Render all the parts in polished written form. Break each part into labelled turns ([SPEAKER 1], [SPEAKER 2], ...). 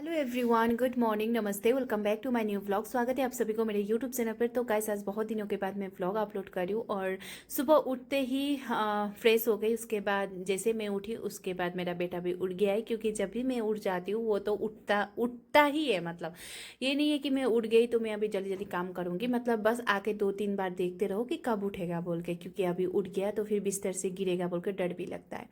[SPEAKER 1] Hello everyone, good morning, नमस्ते, welcome back to my new vlog. स्वागत है आप सभी को मेरे यूट्यूब चैनल पर। तो गाइस, आज बहुत दिनों के बाद मैं व्लॉग अपलोड कर रही हूँ और सुबह उठते ही फ्रेश हो गई। उसके बाद जैसे मैं उठी उसके बाद मेरा बेटा भी उठ गया है, क्योंकि जब भी मैं उठ जाती हूँ वो तो उठता उठता ही है। मतलब ये नहीं है कि मैं उठ गई तो मैं अभी जल्दी जल्दी काम करूँगी, मतलब बस आके 2-3 बार देखते रहो कि कब उठेगा बोल के, क्योंकि अभी उठ गया तो फिर बिस्तर से गिरेगा बोल के डर भी लगता है।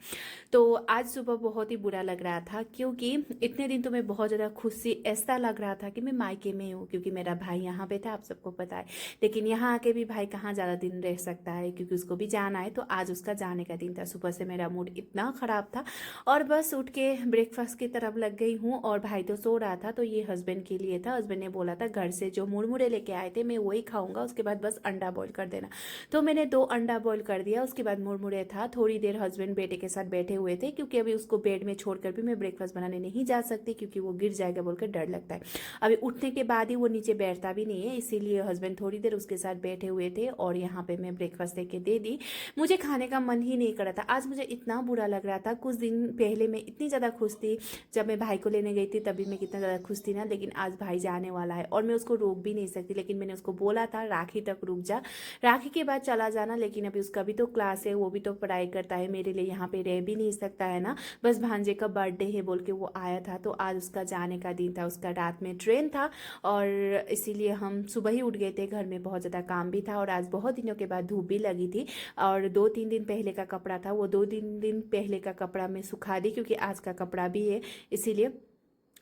[SPEAKER 1] तो आज सुबह बहुत ही बुरा लग रहा था, क्योंकि इतने दिन तो मैं बहुत ज़्यादा खुशी ऐसा लग रहा था कि मैं मायके में हूँ, क्योंकि मेरा भाई यहाँ पे था, आप सबको पता है। लेकिन यहाँ आके भी भाई कहाँ ज़्यादा दिन रह सकता है, क्योंकि उसको भी जाना है। तो आज उसका जाने का दिन था। सुबह से मेरा मूड इतना ख़राब था और बस उठ के ब्रेकफास्ट की तरफ लग गई हूँ। और भाई तो सो रहा था, तो ये हस्बैंड के लिए था। हस्बैंड ने बोला था घर से जो मुरमुरे लेके आए थे मैं वही खाऊंगा, उसके बाद बस अंडा बॉईल कर देना। तो मैंने 2 अंडा बॉईल कर दिया। उसके बाद मुरमुरे था। थोड़ी देर हस्बैंड बेटे के साथ बैठे हुए थे, क्योंकि अभी उसको बेड में छोड़कर भी मैं ब्रेकफास्ट बनाने नहीं जा सकती, क्योंकि वो गिर जाएगा बोलकर डर लगता है। अभी उठने के बाद ही वो नीचे बैठता भी नहीं है, इसीलिए हस्बैंड थोड़ी देर उसके साथ बैठे हुए थे और यहाँ पे मैं ब्रेकफास्ट लेके दे दी। मुझे खाने का मन ही नहीं कर रहा था। आज मुझे इतना बुरा लग रहा था। कुछ दिन पहले मैं इतनी ज़्यादा खुश थी, जब मैं भाई को लेने गई थी तभी मैं कितना ज़्यादा खुश थी ना। लेकिन आज भाई जाने वाला है और मैं उसको रोक भी नहीं सकती। लेकिन मैंने उसको बोला था राखी तक रुक जा, राखी के बाद चला जाना। लेकिन अभी उसका भी तो क्लास है, वो भी तो पढ़ाई करता है, मेरे लिए यहाँ पे रह भी नहीं सकता है ना। बस भांजे का बर्थडे है बोल के वो आया था, तो आज उसका जाने का दिन था। उसका रात में ट्रेन था और इसीलिए हम सुबह ही उठ गए थे। घर में बहुत ज़्यादा काम भी था और आज बहुत दिनों के बाद धूप भी लगी थी। और 2-3 दिन पहले का कपड़ा था, वो 2-3 दिन पहले का कपड़ा मैं सुखा दी, क्योंकि आज का कपड़ा भी है इसीलिए।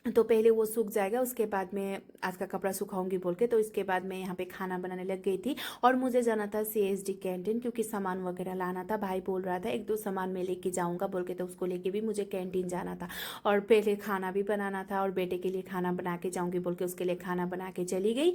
[SPEAKER 1] तो पहले वो सूख जाएगा, उसके बाद मैं आज का कपड़ा सुखाऊंगी बोल के। तो इसके बाद मैं यहाँ पे खाना बनाने लग गई थी। और मुझे जाना था CSD कैंटीन, क्योंकि सामान वगैरह लाना था। भाई बोल रहा था 1-2 सामान मैं लेके जाऊंगा बोल के, तो उसको लेके भी मुझे कैंटीन जाना था। और पहले खाना भी बनाना था और बेटे के लिए खाना बना के जाऊंगी बोल के उसके लिए खाना बना के चली गई।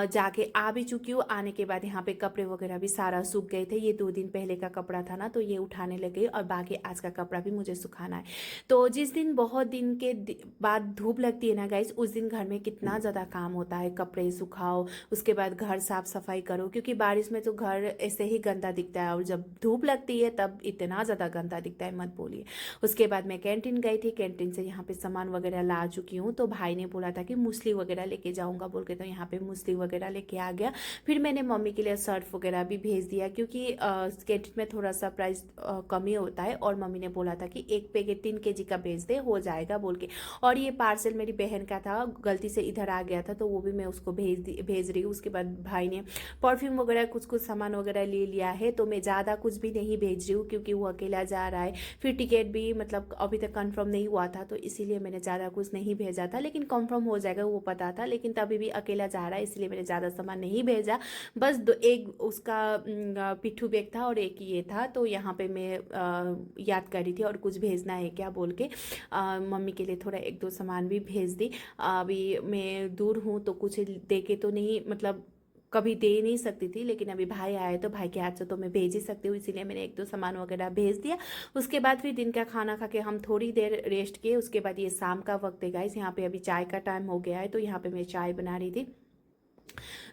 [SPEAKER 1] जाके आ भी चुकी हूँ। आने के बाद यहाँ पे कपड़े वगैरह भी सारा सूख गए थे। ये 2 दिन पहले का कपड़ा था ना, तो ये उठाने लग गई और बाकी आज का कपड़ा भी मुझे सुखाना है। तो जिस दिन बहुत दिन के बाद धूप लगती है ना गाइस, उस दिन घर में कितना ज़्यादा काम होता है। कपड़े सुखाओ, उसके बाद घर साफ सफाई करो, क्योंकि बारिश में तो घर ऐसे ही गंदा दिखता है और जब धूप लगती है तब इतना ज़्यादा गंदा दिखता है, मत बोलिए। उसके बाद मैं कैंटीन गई थी। कैंटीन से यहाँ पे सामान वगैरह ला चुकी हूँ। तो भाई ने बोला था कि मूसली वगैरह लेके जाऊँगा बोल के, तो यहाँ पे मूसली वगैरह लेके आ गया। फिर मैंने मम्मी के लिए सर्फ वगैरह भी भेज दिया, क्योंकि कैंटीन में थोड़ा सा प्राइस कम ही होता है। और मम्मी ने बोला था कि 1 पैकेट 3 kg का भेज दे, हो जाएगा बोल के। और ये पार्सल मेरी बहन का था, गलती से इधर आ गया था, तो वो भी मैं उसको भेज रही हूँ। उसके बाद भाई ने परफ्यूम वगैरह कुछ कुछ सामान वगैरह ले लिया है। तो मैं ज़्यादा कुछ भी नहीं भेज रही हूँ, क्योंकि वो अकेला जा रहा है। फिर टिकट भी मतलब अभी तक कंफर्म नहीं हुआ था, तो इसीलिए मैंने ज़्यादा कुछ नहीं भेजा था। लेकिन कंफर्म हो जाएगा वो पता था, लेकिन तभी भी अकेला जा रहा है, इसलिए मैंने ज़्यादा सामान नहीं भेजा। बस एक उसका पिट्ठू बैग था और एक ये था। तो यहाँ पे मैं याद कर रही थी और कुछ भेजना है क्या बोल के। मम्मी के लिए थोड़ा 1-2 सामान भी भेज दी। अभी मैं दूर हूँ तो कुछ दे के तो नहीं, मतलब कभी दे नहीं सकती थी, लेकिन अभी भाई आए तो भाई के हाथ से तो मैं भेज ही सकती हूँ, इसीलिए मैंने 1-2 सामान वगैरह भेज दिया। उसके बाद फिर दिन का खाना खा के हम थोड़ी देर रेस्ट किए। उसके बाद ये शाम का वक्त है गाइस, यहाँ पे अभी चाय का टाइम हो गया है, तो यहाँ पे मैं चाय बना रही थी।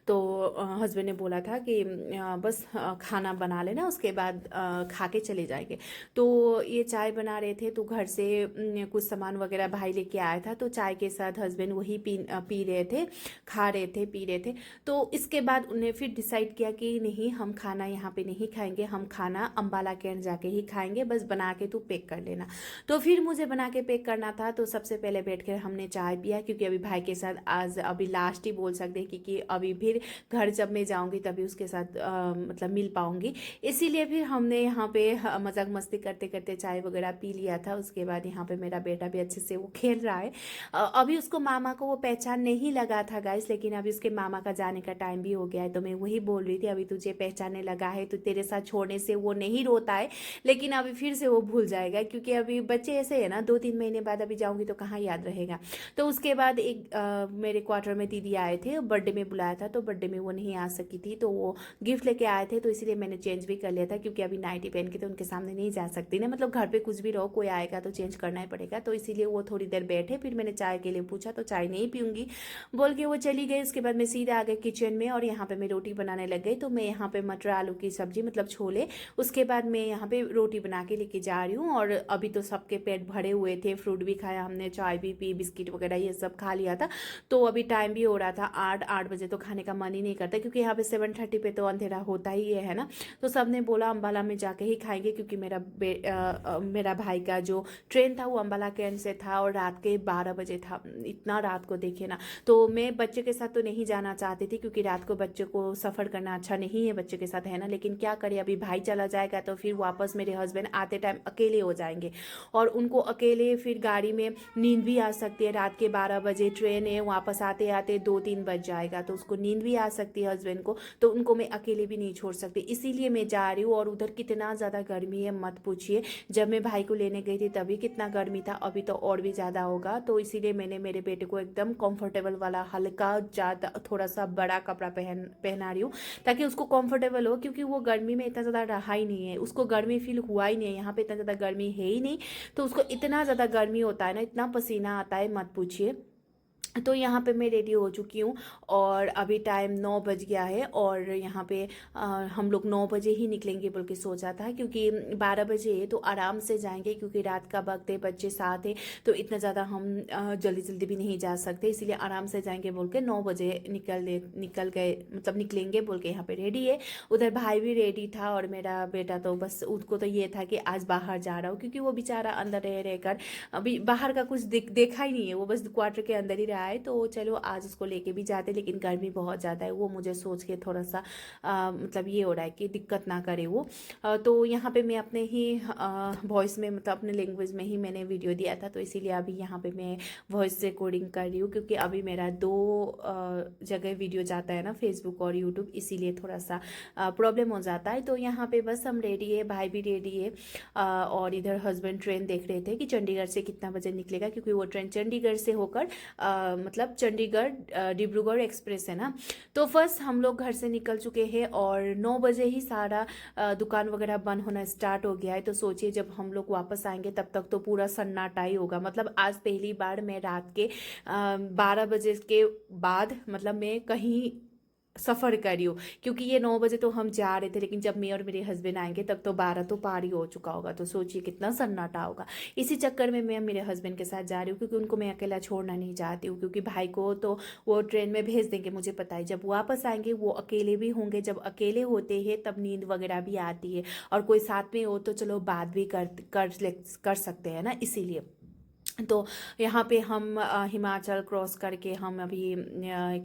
[SPEAKER 1] तो हस्बैंड ने बोला था कि बस खाना बना लेना, उसके बाद खा के चले जाएंगे। तो ये चाय बना रहे थे, तो घर से कुछ सामान वगैरह भाई लेके आया था, तो चाय के साथ हस्बैंड वही पी रहे थे, खा रहे थे, पी रहे थे। तो इसके बाद उन्हें फिर डिसाइड किया कि नहीं, हम खाना यहाँ पे नहीं खाएंगे, हम खाना अम्बाला कैंट जाके ही खाएंगे, बस बना के तू पैक कर लेना। तो फिर मुझे बना के पैक करना था। तो सबसे पहले बैठ कर हमने चाय पिया, क्योंकि अभी भाई के साथ आज अभी लास्ट ही बोल सकते हैं, क्योंकि अभी फिर घर जब मैं जाऊंगी तभी उसके साथ मतलब मिल पाऊंगी। इसीलिए फिर हमने यहाँ पे मजाक मस्ती करते करते चाय वगैरह पी लिया था। उसके बाद यहाँ पे मेरा बेटा भी अच्छे से वो खेल रहा है। अभी उसको मामा को वो पहचान नहीं लगा था गाइस, लेकिन अभी उसके मामा का जाने का टाइम भी हो गया है। तो मैं वही बोल रही थी, अभी तुझे पहचानने लगा है तो तेरे साथ छोड़ने से वो नहीं रोता है, लेकिन अभी फिर से वो भूल जाएगा, क्योंकि अभी बच्चे ऐसे है ना, 2-3 महीने बाद अभी जाऊंगी तो कहाँ याद रहेगा। तो उसके बाद एक मेरे क्वार्टर में दीदी आए थे, बर्थडे में बुलाया था, तो बर्थडे में वो नहीं आ सकी थी, तो वो गिफ्ट लेके आए थे, तो इसीलिए मैंने चेंज भी कर लिया था, क्योंकि अभी नाइटी पहन के तो उनके सामने नहीं जा सकती ना, मतलब घर पे कुछ भी रहो, कोई आएगा तो चेंज करना ही पड़ेगा। तो इसीलिए वो थोड़ी देर बैठे, फिर मैंने चाय के लिए पूछा तो चाय नहीं पीऊँगी बोल के वो चली गई। उसके बाद मैं सीधा आ गई किचन में और यहाँ पे मैं रोटी बनाने लग गई। तो मैं यहाँ पे मटर आलू की सब्जी मतलब छोले, उसके बाद मैं यहाँ पे रोटी बना के लेके जा रही हूँ। और अभी तो सबके पेट भरे हुए थे, फ्रूट भी खाया हमने, चाय भी पी, बिस्किट वगैरह ये सब खा लिया था। तो अभी टाइम भी हो रहा था 8 बजे, तो खाने का मन ही नहीं करता, क्योंकि यहाँ पे 7:30 पे तो अंधेरा होता ही है ना। तो सब ने बोला अम्बाला में जाके ही खाएंगे, क्योंकि मेरा भाई का जो ट्रेन था वो अम्बाला कैंट से था और रात के 12 बजे था। इतना रात को देखे ना, तो मैं बच्चे के साथ तो नहीं जाना चाहती थी, क्योंकि रात को बच्चे को सफ़र करना अच्छा नहीं है बच्चे के साथ, है ना। लेकिन क्या करें, अभी भाई चला जाएगा तो फिर वापस मेरे हस्बैंड आते टाइम अकेले हो जाएंगे, और उनको अकेले फिर गाड़ी में नींद भी आ सकती है। रात के 12 बजे ट्रेन है, वापस आते आते 2-3 बज जाएगा, तो उसको नींद भी आ सकती है हस्बैंड को, तो उनको मैं अकेले भी नहीं छोड़ सकती। इसीलिए मैं जा रही हूँ। और उधर कितना ज़्यादा गर्मी है मत पूछिए, जब मैं भाई को लेने गई थी तभी कितना गर्मी था, अभी तो और भी ज़्यादा होगा। तो इसीलिए मैंने मेरे बेटे को एकदम कंफर्टेबल वाला हल्का ज़्यादा थोड़ा सा बड़ा कपड़ा पहना रही हूँ, ताकि उसको कंफर्टेबल हो, क्योंकि वो गर्मी में इतना ज़्यादा रहा ही नहीं है, उसको गर्मी फील हुआ ही नहीं है। यहाँ पे इतना ज़्यादा गर्मी है ही नहीं, तो उसको इतना ज़्यादा गर्मी होता है ना, इतना पसीना आता है मत पूछिए। तो यहाँ पे मैं रेडी हो चुकी हूँ और अभी टाइम 9 बज गया है। और यहाँ पे हम लोग 9 बजे ही निकलेंगे बोल के सोचा था, क्योंकि 12 बजे तो आराम से जाएंगे, क्योंकि रात का वक्त है, बच्चे साथ है, तो इतना ज़्यादा हम जल्दी जल्दी भी नहीं जा सकते, इसीलिए आराम से जाएंगे बोल के 9 बजे निकल गए, मतलब निकलेंगे बोल के यहाँ पे रेडी है। उधर भाई भी रेडी था, और मेरा बेटा तो बस उसको तो ये था कि आज बाहर जा रहा हूँ, क्योंकि वो बेचारा अंदर रहकर अभी बाहर का कुछ देखा ही नहीं है, वो बस क्वार्टर के अंदर ही रहा है। तो चलो आज उसको लेके भी जाते, लेकिन गर्मी बहुत ज़्यादा है, वो मुझे सोच के थोड़ा सा मतलब ये हो रहा है कि दिक्कत ना करे वो। तो यहाँ पे मैं अपने ही वॉइस में, मतलब अपने लैंग्वेज में ही मैंने वीडियो दिया था, तो इसीलिए अभी यहाँ पे मैं वॉइस रिकॉर्डिंग कर रही हूँ, क्योंकि अभी मेरा 2 जगह वीडियो जाता है ना, फेसबुक और यूट्यूब, इसीलिए थोड़ा सा प्रॉब्लम हो जाता है। तो यहाँ पे बस हम रेडी है, भाई भी रेडी है, और इधर हस्बैंड ट्रेन देख रहे थे कि चंडीगढ़ से कितना बजे निकलेगा, क्योंकि वो ट्रेन चंडीगढ़ से होकर मतलब चंडीगढ़ डिब्रूगढ़ एक्सप्रेस है ना। तो फर्स्ट हम लोग घर से निकल चुके हैं, और 9 बजे ही सारा दुकान वगैरह बंद होना स्टार्ट हो गया है। तो सोचिए जब हम लोग वापस आएंगे तब तक तो पूरा सन्नाटा ही होगा। मतलब आज पहली बार मैं रात के 12 बजे के बाद मतलब मैं कहीं सफ़र करी हूँ, क्योंकि ये 9 बजे तो हम जा रहे थे, लेकिन जब मैं और मेरे हस्बैंड आएंगे तब तो 12 तो पार ही हो चुका होगा। तो सोचिए कितना सन्नाटा होगा। इसी चक्कर में मैं मेरे हस्बैंड के साथ जा रही हूँ, क्योंकि उनको मैं अकेला छोड़ना नहीं चाहती हूँ, क्योंकि भाई को तो वो ट्रेन में भेज देंगे, मुझे पता है जब वापस आएंगे वो अकेले भी होंगे, जब अकेले होते हैं तब नींद वगैरह भी आती है, और कोई साथ में हो तो चलो बात भी कर सकते हैं ना, इसीलिए। तो यहाँ पे हम हिमाचल क्रॉस करके हम अभी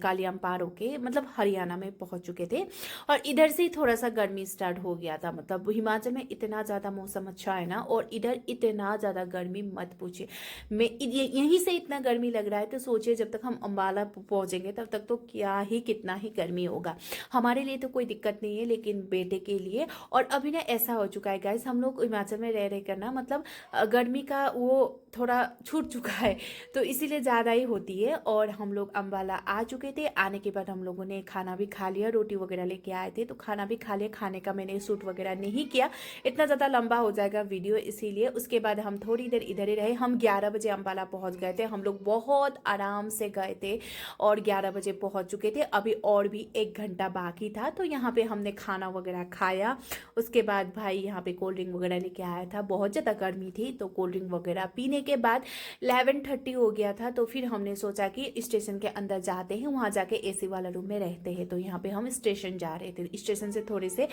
[SPEAKER 1] कालियाम पार होके मतलब हरियाणा में पहुँच चुके थे, और इधर से ही थोड़ा सा गर्मी स्टार्ट हो गया था। मतलब हिमाचल में इतना ज़्यादा मौसम अच्छा है ना, और इधर इतना ज़्यादा गर्मी मत पूछिए। मैं यहीं से इतना गर्मी लग रहा है, तो सोचिए जब तक हम अम्बाला पहुँचेंगे तब तक तो क्या ही कितना ही गर्मी होगा। हमारे लिए तो कोई दिक्कत नहीं है, लेकिन बेटे के लिए। और अभी ना ऐसा हो चुका है गाइस, हम लोग हिमाचल में रह कर ना मतलब गर्मी का वो थोड़ा छूट चुका है, तो इसीलिए ज़्यादा ही होती है। और हम लोग अम्बाला आ चुके थे, आने के बाद हम लोगों ने खाना भी खा लिया, रोटी वगैरह लेके आए थे तो खाना भी खा लिया। खाने का मैंने शूट वगैरह नहीं किया, इतना ज़्यादा लंबा हो जाएगा वीडियो, इसीलिए। उसके बाद हम थोड़ी देर इधर ही रहे। हम 11 बजे अम्बाला पहुँच गए थे, हम लोग बहुत आराम से गए थे और 11 बजे पहुँच चुके थे। अभी और भी 1 घंटा बाकी था, तो यहाँ पर हमने खाना वगैरह खाया। उसके बाद भाई यहाँ पर कोल्ड ड्रिंक वगैरह लेके आया था, बहुत ज़्यादा गर्मी थी, तो कोल्ड ड्रिंक वगैरह पीने के बाद 11:30 हो गया था। तो फिर हमने सोचा कि स्टेशन के अंदर जाते हैं, वहाँ जाके एसी वाला रूम में रहते हैं। तो यहाँ पे हम स्टेशन जा रहे थे, स्टेशन से थोड़े से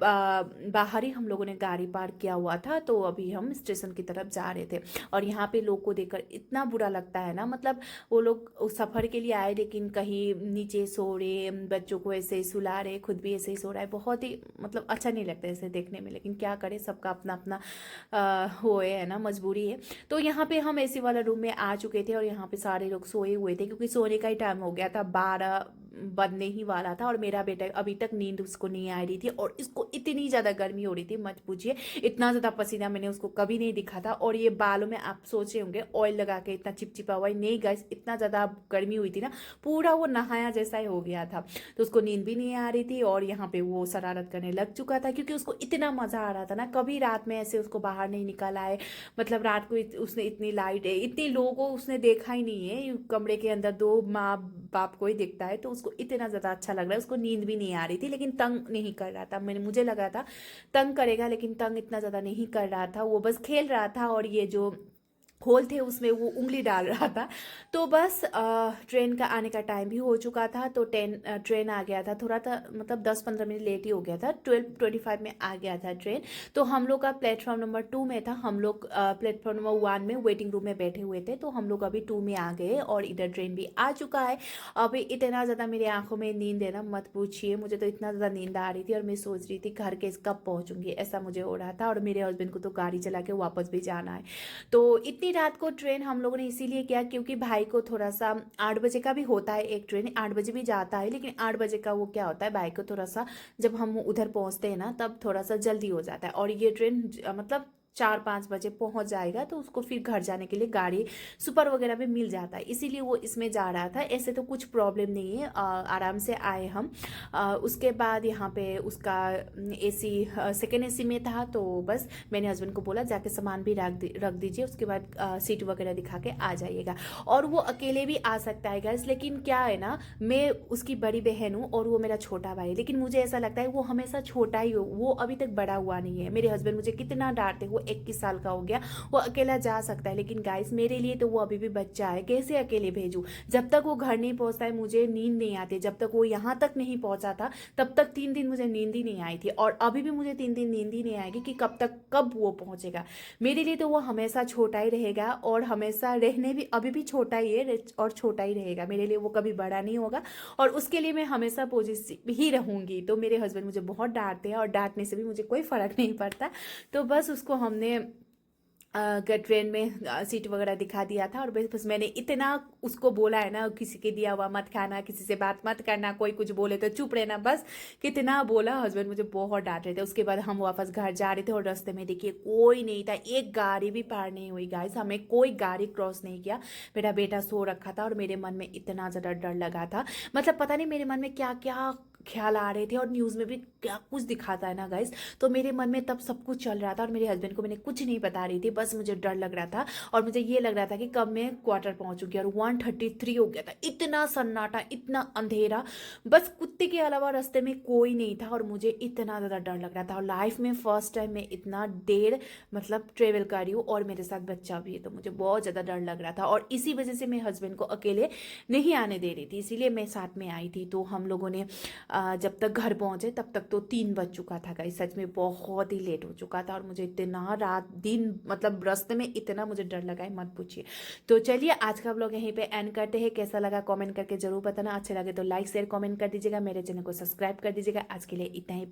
[SPEAKER 1] बाहर ही हम लोगों ने गाड़ी पार्क किया हुआ था, तो अभी हम स्टेशन की तरफ जा रहे थे। और यहाँ पे लोग को देखकर इतना बुरा लगता है ना, मतलब वो लोग उस सफ़र के लिए आए लेकिन कहीं नीचे सो रहे, बच्चों को ऐसे ही सुला रहे, खुद भी ऐसे ही सो रहा है। बहुत ही मतलब अच्छा नहीं लगता ऐसे देखने में, लेकिन क्या करें, सबका अपना अपना वो है ना, मजबूरी है। तो यहाँ पे हम एसी वाला रूम में आ चुके थे, और यहाँ पे सारे लोग सोए हुए थे, क्योंकि सोने का ही टाइम हो गया था। बनने ही वाला था और मेरा बेटा अभी तक नींद उसको नहीं आ रही थी और इसको इतनी ज़्यादा गर्मी हो रही थी, मत पूछिए। इतना ज़्यादा पसीना मैंने उसको कभी नहीं दिखा था। और ये बालों में आप सोचे होंगे ऑयल लगा के इतना चिपचिपा हुआ है, नहीं गाइस, इतना ज़्यादा गर्मी हुई थी ना, पूरा वो नहाया जैसा ही हो गया था। तो उसको नींद भी नहीं आ रही थी और यहाँ पे वो शरारत करने लग चुका था, क्योंकि उसको इतना मज़ा आ रहा था ना। कभी रात में ऐसे उसको बाहर नहीं निकल आए, मतलब रात को उसने इतनी लाइट है, इतने लोगों को उसने देखा ही नहीं है, कमरे के अंदर दो माँ बाप को ही दिखता है। तो उसको इतना ज़्यादा अच्छा लग रहा है, उसको नींद भी नहीं आ रही थी, लेकिन तंग नहीं कर रहा था। मुझे लगा था तंग करेगा, लेकिन तंग इतना ज़्यादा नहीं कर रहा था, वो बस खेल रहा था और ये जो होल थे उसमें वो उंगली डाल रहा था। तो बस ट्रेन का आने का टाइम भी हो चुका था, तो ट्रेन आ गया था, थोड़ा था मतलब 10-15 मिनट लेट ही हो गया था, 12:25 में आ गया था ट्रेन। तो हम लोग का प्लेटफॉर्म नंबर 2 में था, हम लोग प्लेटफॉर्म नंबर 1 में वेटिंग रूम में बैठे हुए थे। तो हम लोग अभी 2 में आ गए और इधर ट्रेन भी आ चुका है। अभी इतना ज़्यादा मेरी आंखों में नींद है ना, मत पूछिए। मुझे तो इतना ज़्यादा नींद आ रही थी और मैं सोच रही थी घर के कब पहुँचूंगी, ऐसा मुझे हो रहा था। और मेरे हस्बैंड को तो गाड़ी चला के वापस भी जाना है। तो इतनी रात को ट्रेन हम लोगों ने इसीलिए किया क्योंकि भाई को थोड़ा सा 8 बजे का भी होता है, एक ट्रेन 8 बजे भी जाता है, लेकिन 8 बजे का वो क्या होता है, भाई को थोड़ा सा जब हम उधर पहुंचते हैं ना तब थोड़ा सा जल्दी हो जाता है। और ये ट्रेन मतलब 4-5 बजे पहुंच जाएगा, तो उसको फिर घर जाने के लिए गाड़ी सुपर वगैरह भी मिल जाता है, इसीलिए वो इसमें जा रहा था। ऐसे तो कुछ प्रॉब्लम नहीं है, आराम से आए हम। उसके बाद यहाँ पे उसका एसी सेकेंड एसी में था, तो बस मैंने हस्बैंड को बोला जाके सामान भी रख दीजिए, उसके बाद सीट वगैरह दिखा के आ जाइएगा। और वो अकेले भी आ सकता है गाइस, लेकिन क्या है ना, मैं उसकी बड़ी बहन हूँ और वो मेरा छोटा भाई है, लेकिन मुझे ऐसा लगता है वो हमेशा छोटा ही हो, वो अभी तक बड़ा हुआ नहीं है। मेरे हस्बैंड मुझे कितना डांटते, वो 21 साल का हो गया, वो अकेला जा सकता है, लेकिन गाइस मेरे लिए तो वो अभी भी बच्चा है, कैसे अकेले भेजूँ। जब तक वो घर नहीं पहुँचता है मुझे नींद नहीं आती, जब तक वो यहाँ तक नहीं पहुँचा था तब तक 3 दिन मुझे नींद ही नहीं आई थी, और अभी भी मुझे 3 दिन नींद ही नहीं आएगी कि कब वो पहुँचेगा। मेरे लिए तो वो हमेशा छोटा ही रहेगा और हमेशा रहने भी अभी भी छोटा ही है और छोटा ही रहेगा मेरे लिए, वो कभी बड़ा नहीं होगा। और उसके लिए मैं हमेशा पॉजिटिव ही रहूँगी। तो मेरे हस्बैंड मुझे बहुत डांटते हैं और डांटने से भी मुझे कोई फ़र्क नहीं पड़ता। तो बस उसको हमने ट्रेन में सीट वगैरह दिखा दिया था, और बस मैंने इतना उसको बोला है ना, किसी के दिया हुआ मत खाना, किसी से बात मत करना, कोई कुछ बोले तो चुप रहना, बस कितना बोला। हस्बैंड मुझे बहुत डांट रहे थे। उसके बाद हम वापस घर जा रहे थे और रास्ते में देखिए कोई नहीं था, एक गाड़ी भी पार नहीं हुई गाइस, हमें कोई गाड़ी क्रॉस नहीं किया। मेरा बेटा सो रखा था और मेरे मन में इतना ज़्यादा डर लगा था, मतलब पता नहीं मेरे मन में क्या क्या ख्याल आ रहे थे, और न्यूज़ में भी क्या कुछ दिखाता है ना गाइस, तो मेरे मन में तब सब कुछ चल रहा था और मेरे हस्बैंड को मैंने कुछ नहीं बता रही थी, बस मुझे डर लग रहा था और मुझे ये लग रहा था कि कब मैं क्वार्टर पहुंचूंगी। और 1:33 हो गया था, इतना सन्नाटा, इतना अंधेरा, बस कुत्ते के अलावा रास्ते में कोई नहीं था और मुझे इतना ज़्यादा डर लग रहा था। और लाइफ में फर्स्ट टाइम मैं इतना देर मतलब ट्रेवल कर रही हूँ और मेरे साथ बच्चा भी है, तो मुझे बहुत ज़्यादा डर लग रहा था। और इसी वजह से मैं हस्बैंड को अकेले नहीं आने दे रही थी, इसीलिए मैं साथ में आई थी। तो हम लोगों ने जब तक घर पहुंचे तब तक तो 3 बज चुका था गाइस, सच में बहुत ही लेट हो चुका था और मुझे इतना रात दिन मतलब रास्ते में इतना मुझे डर लगा है, मत पूछिए। तो चलिए आज का व्लॉग यहीं पे एंड करते हैं, कैसा लगा कमेंट करके जरूर बताना, अच्छे लगे तो लाइक शेयर कमेंट कर दीजिएगा, मेरे चैनल को सब्सक्राइब कर दीजिएगा। आज के लिए इतना ही।